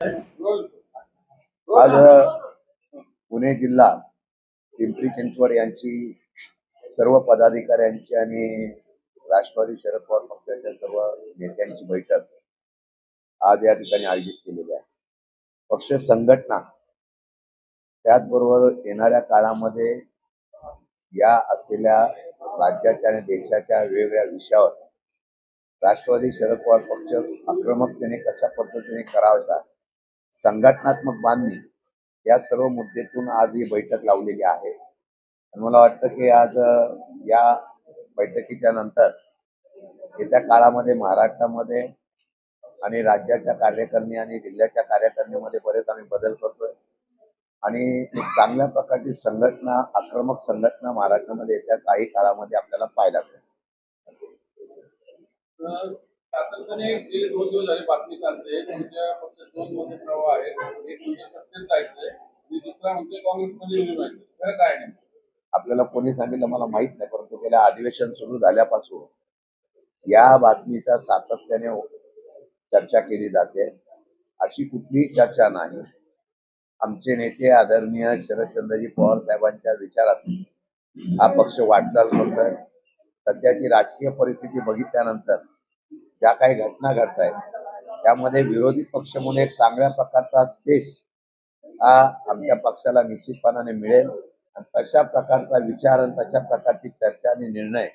आज पुणे जिल्हा पिंपरी चिंचवड यांची सर्व पदाधिकाऱ्यांची आणि राष्ट्रवादी शरद पवार पक्षाच्या सर्व नेत्यांची बैठक आज या ठिकाणी आयोजित केलेली आहे. पक्ष संघटना त्याचबरोबर येणाऱ्या काळामध्ये या असलेल्या राज्याच्या आणि देशाच्या वेगवेगळ्या विषयावर राष्ट्रवादी शरद पवार पक्ष आक्रमकतेने कशा पद्धतीने करावा, संघटनात्मक बांधणी या सर्व मुद्द्यातून आज ही बैठक लावलेली आहे. आणि मला वाटतं की आज या बैठकीच्या नंतर येत्या काळामध्ये महाराष्ट्रामध्ये आणि राज्याच्या कार्यकारिणी आणि जिल्ह्याच्या कार्यकारिणीमध्ये बरेच आम्ही बदल करतोय आणि एक चांगल्या प्रकारची संघटना, आक्रमक संघटना महाराष्ट्रामध्ये येत्या काही काळामध्ये आपल्याला पाहायला मिळेल. सातत्याने गेले 2 दिवस झाले बातमी चालते तुमच्या पक्षात 2 मोठे प्रवाह आहेत. एक म्हणजे सत्तेत जायचंय आणि दुसरा म्हणजे काँग्रेसमध्ये उडी मारायचं. खरं काय नाही आपल्याला कोणी सांगितलं मला माहित नाही, परंतु गेल्या अधिवेशन सुरू झाल्यापासून या बातमीचा सातत्याने चर्चा केली जाते. अशी कुठलीही चर्चा नाही. आमचे नेते आदरणीय शरदचंद्रजी पवार साहेबांच्या विचारात हा पक्ष वाटचाल करतोय. सध्याची राजकीय परिस्थिती बघितल्यानंतर ज्या काही घटना घडत आहेत त्यामध्ये विरोधी पक्ष म्हणून एक चांगल्या प्रकारचा स्पेस हा आमच्या पक्षाला निश्चितपणाने मिळेल आणि तशा प्रकारचा विचार आणि तशा प्रकारची चर्चा आणि निर्णय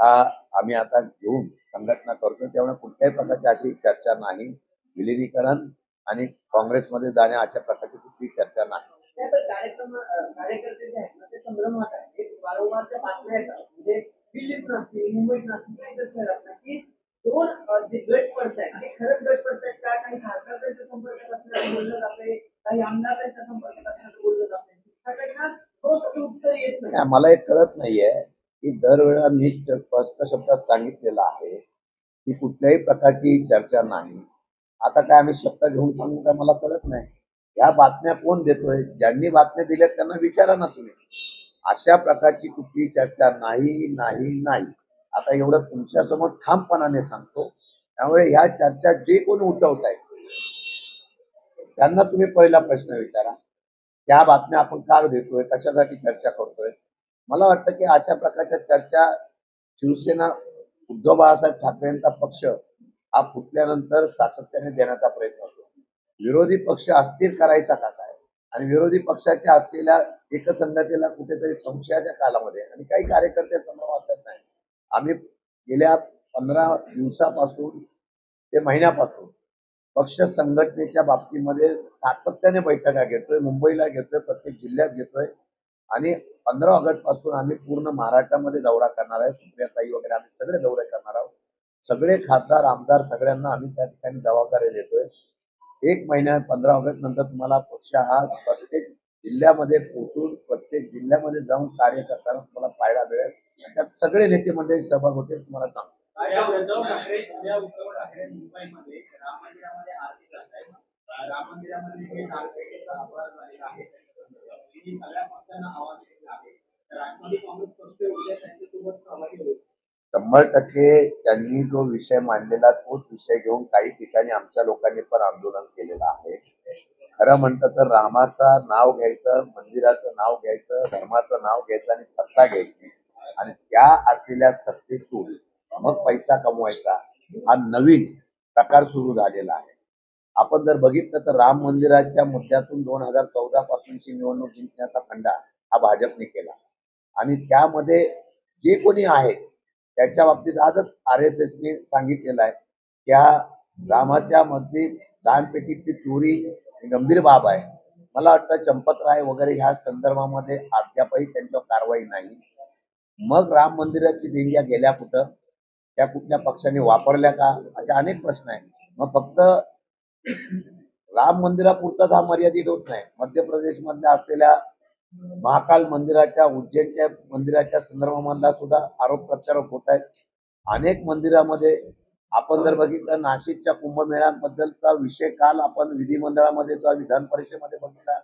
हा आम्ही आता घेऊन संघटना करतो. त्यामुळे कुठल्याही प्रकारची अशी चर्चा नाही. विलिनीकरण आणि काँग्रेसमध्ये जाण्या अशा प्रकारची कुठली चर्चा नाही. कार्यकर्ते जे आहेत ना ते संभ्रमात आहेत. वारंवारच्या बातम्या येतात म्हणजे दिल्लीत नसतील, मुंबईत नसतील, इतर शहरात नाही की दोन जे गट पडत आहेत ते खरंच गट पडत आहेत का? काही खासदार त्यांच्या संपर्कात असल्याचं बोललं जाते, काही आमदार त्यांच्या संपर्कात असल्याचं बोललं जाते. त्याकडनं ठोस असं उत्तर येत नाही. मला एक कळत नाहीये की दरवेळेला मी स्पष्ट शब्दात सांगितलेलं आहे की कुठल्याही प्रकारची चर्चा नाही. आता काय आम्ही शब्द घेऊन सांगू काय मला कळत नाही. या बातम्या कोण देतोय? ज्यांनी बातम्या दिल्यात त्यांना विचारा ना तुम्ही. अशा प्रकारची कुठली चर्चा नाही नाही नाही. आता एवढं तुमच्या समोर ठामपणाने सांगतो. त्यामुळे ह्या चर्चा जे कोणी उठवत आहेत त्यांना तुम्ही पहिला प्रश्न विचारा. त्या बातम्या आपण का देतोय, कशासाठी चर्चा करतोय? मला वाटतं की अशा प्रकारच्या चर्चा शिवसेना उद्धव बाळासाहेब ठाकरेंचा पक्ष हा फुटल्यानंतर सातत्याने देण्याचा प्रयत्न होतो. विरोधी पक्ष अस्थिर करायचा का काय आणि विरोधी पक्षाच्या असलेल्या एकसंघतेला कुठेतरी संशयाच्या कालामध्ये आणि काही कार्यकर्ते समोर वाटत नाही. आम्ही गेल्या 15 दिवसापासून ते महिन्यापासून पक्ष संघटनेच्या बाबतीमध्ये सातत्याने बैठका घेतोय. मुंबईला घेतोय, प्रत्येक जिल्ह्यात घेतोय आणि 15 ऑगस्ट पासून आम्ही पूर्ण महाराष्ट्रामध्ये दौरा करणार आहे. सुप्रियाताई वगैरे आम्ही सगळे दौरे करणार आहोत. सगळे खासदार आमदार सगळ्यांना आम्ही त्या ठिकाणी जबाबदारी देतोय. 1 महिन्यात 15 ऑगस्ट नंतर तुम्हाला पक्ष हा प्रत्येक जिल्ह्यामध्ये पोहोचून प्रत्येक जिल्ह्यामध्ये जाऊन कार्य करताना तुम्हाला पाहायला मिळेल. त्यात सगळे नेते मंडळी सहभाग होते तुम्हाला सांगतो. उद्धव ठाकरे मुंबईमध्ये राम मंदिरामध्ये आरती करतायत. राम मंदिरामध्ये जे नागरिकांचा अपराध झालेला आहे त्यांनी सगळ्या पक्षांना आवाज दिलेला आहे. राष्ट्रवादी काँग्रेस पक्ष उद्या त्यांच्यासोबत सहभागी होईल. 100% त्यांनी जो विषय मांडलेला तोच विषय घेऊन काही ठिकाणी आमच्या लोकांनी पण आंदोलन केलेलं आहे. खरं म्हणतं तर रामाचं नाव घ्यायचं, मंदिराचं नाव घ्यायचं, धर्माचं नाव घ्यायचं आणि सत्ता घ्यायची आणि त्या असलेल्या सत्तेतून मग पैसा कमवायचा हा नवीन प्रकार सुरू झालेला आहे. आपण जर बघितलं तर राम मंदिराच्या मुद्द्यातून 2014 पासूनची निवडणूक जिंकण्याचा फंडा हा भाजपने केला आणि त्यामध्ये जे कोणी आहे त्याच्या बाबतीत आजच RSSने सांगितलेलं आहे त्या रामाच्या मध्ये दानपेटीची चोरी गंभीर बाब आहे. मला वाटतं चंपतराय वगैरे ह्या संदर्भामध्ये अद्यापही त्यांच्यावर कारवाई नाही. मग राम मंदिराची देणग्या गेल्या कुठं, त्या कुठल्या पक्षाने वापरल्या का, असे अनेक प्रश्न आहेत. मग फक्त राम मंदिरापुरताच हा मर्यादित होत नाही. मध्य प्रदेशमध्ये असलेल्या महाकाल मंदिराच्या, उज्जैनच्या मंदिराच्या संदर्भामधला सुद्धा आरोप प्रत्यारोप होत आहेत. अनेक मंदिरामध्ये आपण जर बघितलं नाशिकच्या कुंभमेळ्याबद्दलचा विषय काल आपण विधिमंडळामध्ये किंवा विधान परिषदेमध्ये बघितला.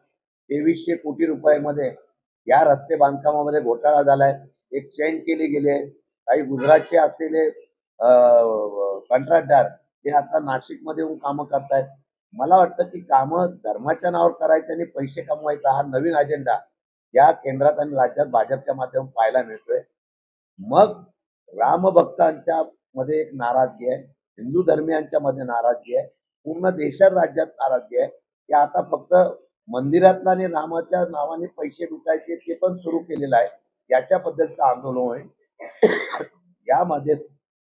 2300 कोटी रुपयामध्ये या रस्ते बांधकामामध्ये घोटाळा झालाय. एक चेंज केली गेली आहे. काही गुजरातचे असलेले कंत्राटदार ते आता नाशिकमध्ये येऊन कामं करतायत. मला वाटतं की कामं धर्माच्या नावावर करायचे आणि पैसे कमवायचा हा नवीन अजेंडा या केंद्रात आणि राज्यात भाजपच्या माध्यमातून पाहायला मिळतोय. मग रामभक्तांच्या मध्ये एक नाराजगी आहे, हिंदू धर्मियांच्या मध्ये नाराजगी आहे, पूर्ण देशात राज्यात नाराजगी आहे की आता फक्त मंदिरातला आणि रामाच्या नावाने पैसे लुटायचे ते पण सुरू केलेलं आहे. याच्याबद्दलचं आंदोलन होईल. यामध्ये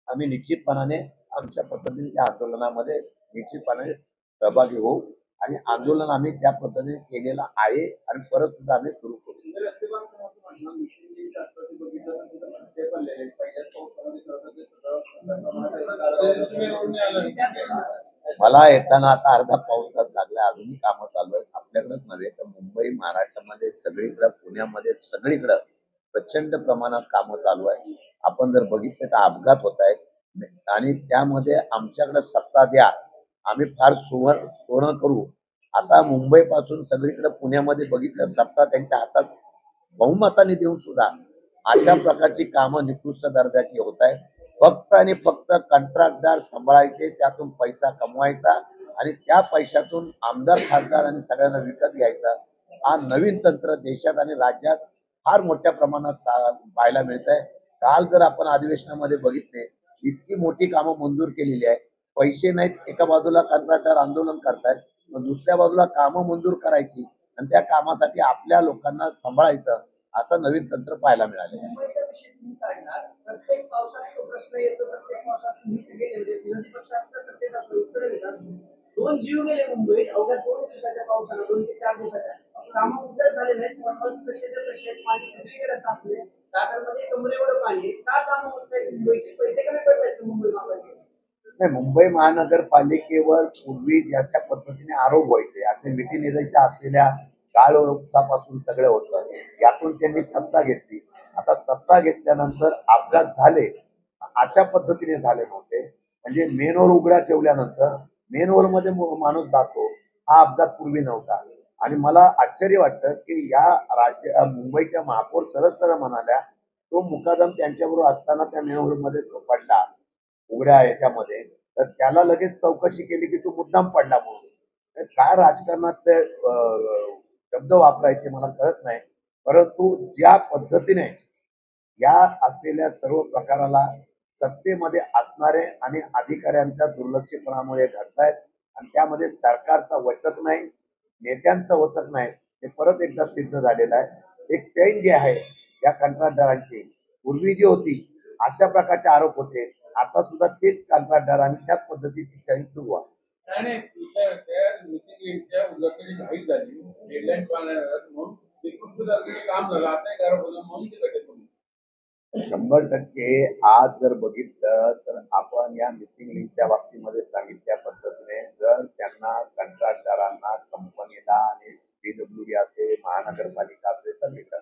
आम्ही निश्चितपणाने आमच्या पद्धतीने त्या आंदोलनामध्ये निश्चितपणे सहभागी होऊ आणि आंदोलन आम्ही त्या पद्धतीने केलेलं आहे आणि परत सुद्धा आम्ही सुरू करू. रस्ते बांधकामाचं म्हणणं मिशनरीचं आता ते बघितलं तर तिथं ते पडलेले आहेत. पहिल्याच पावसामध्ये कळतं ते सगळं तुम्ही रोडने आला मला येताना आता अर्धा पाऊस तास लागला, अजूनही कामं चालू आहेत. आपल्याकडेच नव्हे तर मुंबई महाराष्ट्रामध्ये सगळीकडं, पुण्यामध्ये सगळीकडं प्रचंड प्रमाणात कामं चालू आहे. आपण जर बघितलं तर अपघात होत आहेत आणि त्यामध्ये आमच्याकडे सत्ता द्या, आम्ही फार सोनं करू. आता मुंबईपासून सगळीकडे पुण्यामध्ये बघितलं सत्ता त्यांच्या हातात बहुमताने देऊन सुद्धा अशा प्रकारची कामं निकृष्ट दर्जाची होत आहेत. फक्त आणि फक्त कंत्राटदार सांभाळायचे, त्यातून पैसा कमवायचा आणि त्या पैशातून आमदार खासदार आणि सगळ्यांना विकत घ्यायचा. हा नवीन तंत्र देशात आणि राज्यात फार मोठ्या प्रमाणात पाहायला मिळत आहे. काल जर आपण अधिवेशनामध्ये बघितले, इतकी मोठी कामं मंजूर केलेली आहे. पैसे नाहीत, एका बाजूला कंत्राटदार आंदोलन करतायत, मग दुसऱ्या बाजूला कामं मंजूर करायची आणि त्या कामासाठी आपल्या लोकांना सांभाळायचं, असं नवीन तंत्र पाहायला मिळाले. मुंबईचा विषय तुम्ही काढणार प्रत्येक पावसात तो प्रश्न येतो. प्रत्येक पावसात तुम्ही सगळे विरोधी पक्ष असतात, सत्तेत असतो, उत्तर देतात. 2 जीव गेले मुंबईत अवघ्या 2 दिवसाच्या पावसानं, 2 ते 4 दिवसाच्या. कामं उद्धार झाले नाहीत. नॉर्मल प्रश्नाचे प्रश्न आहेत. पाणी सगळीकडे साचले. दादरमध्ये कमरेवर पाणी आहे. का कामं होत नाहीत मुंबईची? पैसे कमी पडतायत का मुंबई महापालिकेचे? नाही, मुंबई महानगरपालिकेवर पूर्वी ज्याच्या पद्धतीने आरोप व्हायचे, असे मिठी असलेल्या काळोखापासून सगळं होतं. यातून त्यांनी सत्ता घेतली. आता सत्ता घेतल्यानंतर अपघात झाले, अशा पद्धतीने झाले नव्हते. म्हणजे मेनवर उघडा ठेवल्यानंतर मेनवर मध्ये माणूस जातो, हा अपघात पूर्वी नव्हता. आणि मला आश्चर्य वाटतं की या मुंबईच्या महापौर सरळ सरळ म्हणाल्या, तो मुकादम त्यांच्याबरोबर असताना त्या मेनवर मध्ये तो पडला उघड्या याच्यामध्ये, तर त्याला लगेच चौकशी केली की तो मुद्दाम पडला म्हणून. तर काय राजकारणात ते शब्द वापरायचे मला कळत नाही. परंतु ज्या पद्धतीने या असलेल्या सर्व प्रकाराला सत्तेमध्ये असणारे आणि अधिकाऱ्यांच्या दुर्लक्षपणामुळे घडतायत आणि त्यामध्ये सरकारचा वचक नाही, नेत्यांचं वचक नाही, हे परत एकदा सिद्ध झालेलं आहे. एक चैन जी आहे या कंत्राटदारांची, पूर्वी जी होती अशा प्रकारचे आरोप होते, आता सुद्धा तेच कंत्राटदार आणि त्याच पद्धतीची चैन सुरू आहे. नाही त्या मिटिंगच्या उद्घाटनाची घाई झाली, डेडलाईन पाळण्यात म्हणून निकृष्ट दर्जाचं काम झालं, असं एक आरोप होता म्हणून ते कटे पडले. 100% आज जर बघितलं तर आपण या मिसिंग लिंकच्या बाबतीमध्ये सांगितल्या पद्धतीने जर त्यांना कंत्राटदारांना, कंपनीला आणि पीडब्ल्यूडी असेल, महानगरपालिका असेल, सगळीकडे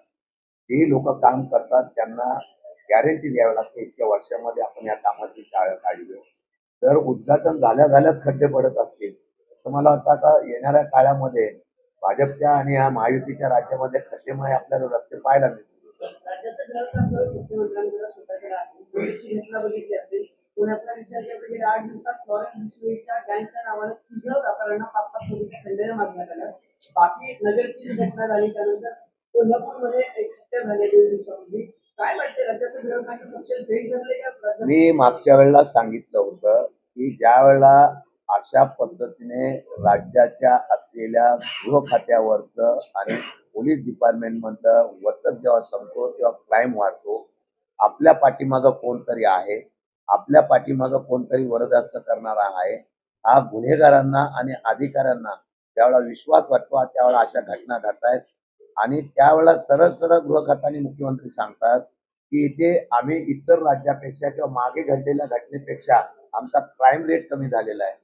जे लोक काम करतात त्यांना गॅरंटी द्यावी लागते, इतक्या वर्षामध्ये आपण या कामाची काढली. जर उद्घाटन झाल्याच खड्डे पडत असतील तर मला वाटतं आता येणाऱ्या काळामध्ये भाजपच्या आणि या महायुतीच्या राज्यामध्ये खड्डेमय आपल्याला रस्ते पाहायला मिळतील. राज्याचं गृहखातं मुख्यमंत्र्यांकडे स्वतःकडे आहे. मुंबईची घटना बघितली असेल. पुण्यातला विचार केला तर गेल्या 8 दिवसात फ्लॉरेन्स मुश्रीफच्या गँगच्या नावानं 3 व्यापाऱ्यांना 5-5 कोटीच्या खंडने मागण्यात आल्या. बाकी नगरची जी घटना झाली त्यानंतर कोल्हापूरमध्ये एक हत्या झाली 2 दिवसापूर्वी. काय वाटते, राज्याचं गृहखातं सपशेल फेल ठरले का? मी मागच्या वेळेला सांगितलं होतं की ज्या वेळेला अशा पद्धतीने राज्याच्या असलेल्या गृह खात्यावरचं आणि पोलीस डिपार्टमेंटमधलं वचक जेव्हा संपतो तेव्हा क्राईम वाढतो. आपल्या पाठीमागं कोणतरी आहे, आपल्या मागं कोणतरी वरदहस्त करणारा आहे. हा गुन्हेगारांना आणि अधिकाऱ्यांना ज्यावेळेला विश्वास वाटतो त्यावेळेला अशा घटना घडतायत आणि त्यावेळेला सरळ सरळ गृह खात्याने मुख्यमंत्री सांगतात की इथे आम्ही इतर राज्यापेक्षा किंवा मागे घडलेल्या घटनेपेक्षा आमचा क्राईम रेट कमी झालेला आहे.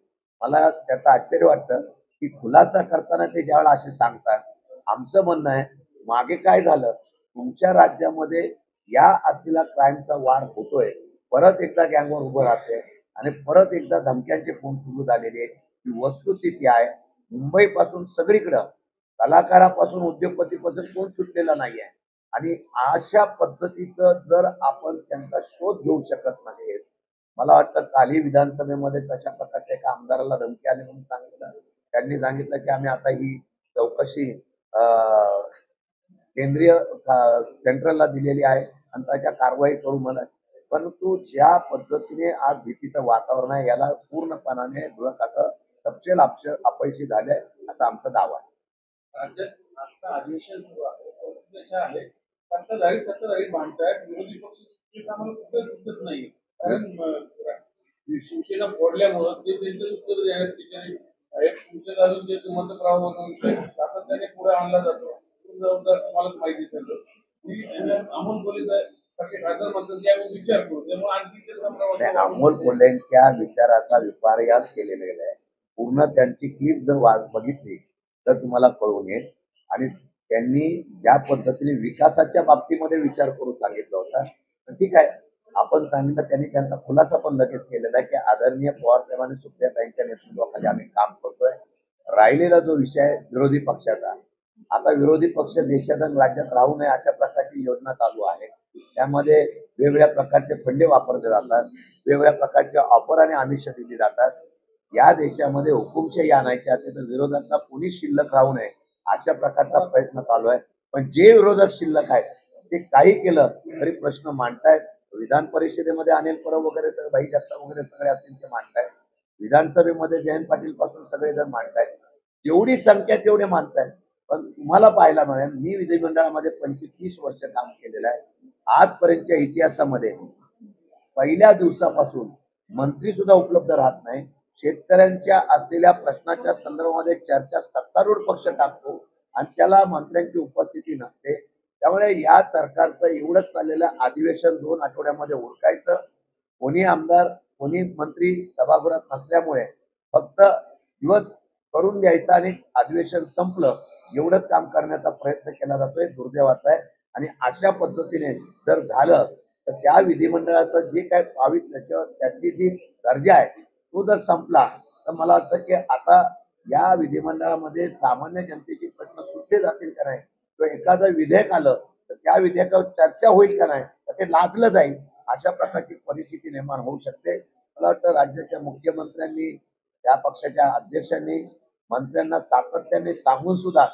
मला त्याचं आश्चर्य वाटतं की खुलासा करताना ते ज्यावेळेला असे सांगतात. आमचं म्हणणं आहे, मागे काय झालं, तुमच्या राज्यामध्ये या असलेला क्राईमचा वाढ होतोय, परत एकदा गँगवर उभं राहते आणि परत एकदा धमक्यांचे फोन सुरू झालेले. ही वस्तुस्थिती आहे. मुंबईपासून सगळीकडं कलाकारापासून उद्योगपतीपासून कोण सुटलेला नाहीये आणि अशा पद्धतीचं जर आपण त्यांचा शोध घेऊ शकत नाही, मला वाटतं कालही विधानसभेमध्ये तशा प्रकारच्या एका आमदाराला धमकी आली म्हणून सांगितलं त्यांनी सांगितलं की आम्ही आता ही चौकशी केंद्रीय सेंट्रलला दिलेली आहे आणि त्याच्या कारवाई करू म्हणत. परंतु ज्या पद्धतीने आज भीतीचं वातावरण आहे याला पूर्णपणाने गृह खातं तपशील अपयशी झाले असा आमचा दावा आहे. राज्यात आता अधिवेशन सुरू आहे, परिस्थिती अशा आहे, सत्ताधारी मांडतायत, विरोधी पक्ष आम्हाला कुठे दिसत नाही. कारण शिवसेना फोडल्यामुळं ते त्यांचे उत्तर देण्यात विचारी आहेत. तुमच्या अजून जे मतप्रवाह सातत्याने पुढे आणला जातो, जबाबदार तुम्हालाच माहिती सगळं. अमोल कोल्हे खासदार म्हणतात की आम्ही विचार करू, त्यामुळे आणखी ते नाही, अमोल कोल्हेंच्या विचाराचा विपर्यास केलेला आहे. पूर्ण त्यांची क्लिप जर बघितली तर तुम्हाला कळून येईल. आणि त्यांनी ज्या पद्धतीने विकासाच्या बाबतीमध्ये विचार करून सांगितलं होता, तर ठीक आहे, आपण सांगितलं. त्यांनी त्यांचा खुलासा पण लगेच केलेला आहे की आदरणीय पवार साहेबांनी सुप्रियाताईंच्या नेतृत्वाखाली आम्ही काम करतोय. राहिलेला जो विषय आहे विरोधी पक्षाचा, आता विरोधी पक्ष देशात आणि राज्यात राहू नये अशा प्रकारची योजना चालू आहे. त्यामध्ये वेगवेगळ्या प्रकारचे फंडे वापरले जातात, वेगवेगळ्या प्रकारच्या ऑफर आणि आमिष दिली जातात. या देशामध्ये हुकुमशाही आणायची असेल तर विरोधांना कोणी शिल्लक राहू नये अशा प्रकारचा प्रयत्न चालू आहे. पण जे विरोधक शिल्लक आहेत ते काही केलं तरी प्रश्न मांडतायत. विधान परिषदेमध्ये अनिल परब वगैरे तर भाई जगताप वगैरे सगळे असतील ते मांडतायत. विधानसभेमध्ये जयंत पाटील पासून सगळेजण मांडतायत. जेवढी संख्या तेवढे मानतायत. पण तुम्हाला पाहायला मिळेल, मी विधिमंडळामध्ये 25-30 वर्ष काम केलेलं आहे. आजपर्यंतच्या इतिहासामध्ये पहिल्या दिवसापासून मंत्री सुद्धा उपलब्ध राहत नाही. शेतकऱ्यांच्या असलेल्या प्रश्नाच्या संदर्भामध्ये चर्चा सत्तारूढ पक्ष टाकतो आणि त्याला मंत्र्यांची उपस्थिती नसते. त्यामुळे या सरकारचं एवढंच चाललेलं अधिवेशन 2 आठवड्यामध्ये उरकायचं. कोणी आमदार कोणी मंत्री सभागृहात नसल्यामुळे फक्त दिवस करून द्यायचा आणि अधिवेशन संपलं एवढंच काम करण्याचा प्रयत्न केला जातोय. दुर्दैवाचा आहे. आणि अशा पद्धतीने जर झालं तर त्या विधिमंडळाचं जे काय पावित्र्य किंवा त्याची जी दर्जा आहे तो जर संपला तर मला वाटतं की आता या विधिमंडळामध्ये सामान्य जनतेचे प्रश्न सुटले जातील का नाही, किंवा एखादं विधेयक आलं तर त्या विधेयकावर चर्चा होईल का नाही, तर ते लादलं जाईल. अशा प्रकारची परिस्थिती निर्माण होऊ शकते. मला वाटतं राज्याच्या मुख्यमंत्र्यांनी त्या पक्षाच्या अध्यक्षांनी मंत्र्यांना सातत्याने सांगून सुद्धा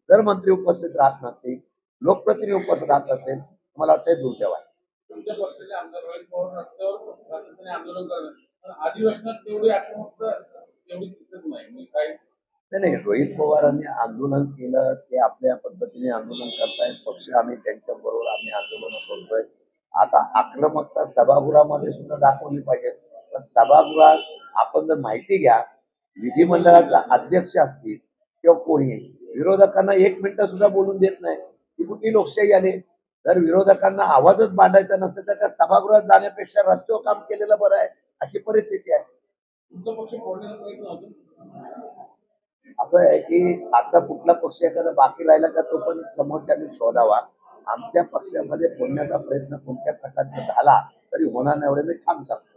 जर मंत्री उपस्थित राहत नसतील, लोकप्रतिनिधी उपस्थित राहत असेल, मला वाटतं दुर्दैव आहे. तुमच्या पक्षाचे आमदार रोहित पवार रस्त्यावर सातत्याने आंदोलन करतात, पण अधिवेशनात तेवढी आक्रमकता एवढी दिसत नाही. काय नाही, रोहित पवारांनी आंदोलन केलं, ते आपल्या पद्धतीने आंदोलन करतायत. पक्ष आम्ही त्यांच्या बरोबर आम्ही आंदोलन करतोय. आता आक्रमकता सभागृहामध्ये सुद्धा दाखवली पाहिजे. पण सभागृहात आपण जर माहिती घ्या, विधिमंडळाचा अध्यक्ष असतील किंवा कोणी विरोधकांना 1 मिनिट सुद्धा बोलून देत नाही. ही कुठली लोकशाही आली? जर विरोधकांना आवाजच मांडायचा नसेल तर त्या सभागृहात जाण्यापेक्षा रस्त्यावर काम केलेलं बरं आहे, अशी परिस्थिती आहे. तुमचा पक्ष फोडण्याचा प्रयत्न होतो? असं आहे की आता कुठला पक्ष एखादा बाकी राहिला का तो पण समोरच्याने शोधावा. आमच्या पक्षामध्ये फोडण्याचा प्रयत्न कोणत्या प्रकारचा झाला तरी होणार नाही एवढे मी ठाम सांगतो.